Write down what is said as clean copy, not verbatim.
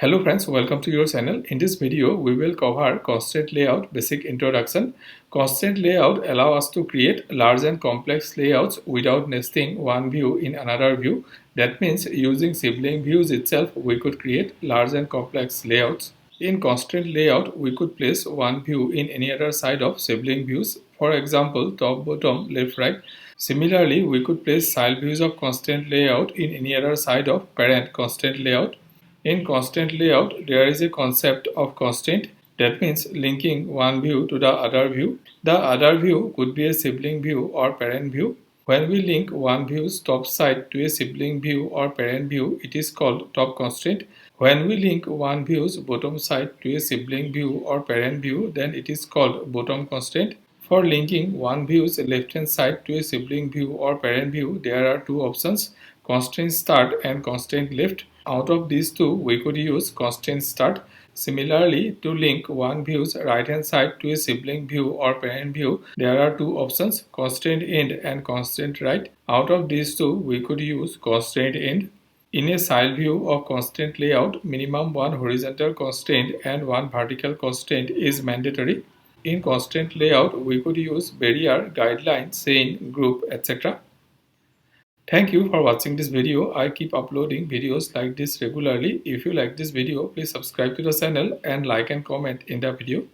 Hello friends, welcome to your channel. In this video, we will cover Constraint Layout basic introduction. Constraint Layout allows us to create large and complex layouts without nesting one view in another view. That means using sibling views itself, we could create large and complex layouts. In Constraint Layout, we could place one view in any other side of sibling views. For example, top, bottom, left, right. Similarly, we could place child views of Constraint Layout in any other side of parent Constraint Layout. In Constraint Layout, there is a concept of constraint. That means linking one view to the other view. The other view could be a sibling view or parent view. When we link one view's top side to a sibling view or parent view, it is called top constraint. When we link one view's bottom side to a sibling view or parent view, then it is called bottom constraint. For linking one view's left-hand side to a sibling view or parent view, there are two options: constraint start and constraint left. Out of these two, we could use constraint start. Similarly, to link one view's right-hand side to a sibling view or parent view, there are two options: constraint end and constraint right. Out of these two, we could use constraint end. In a child view of constraint layout, minimum one horizontal constraint and one vertical constraint is mandatory. In constraint layout, we could use barrier, guideline, chain, group, etc. Thank you for watching this video. I keep uploading videos like this regularly. If you like this video, please subscribe to the channel and like and comment in the video.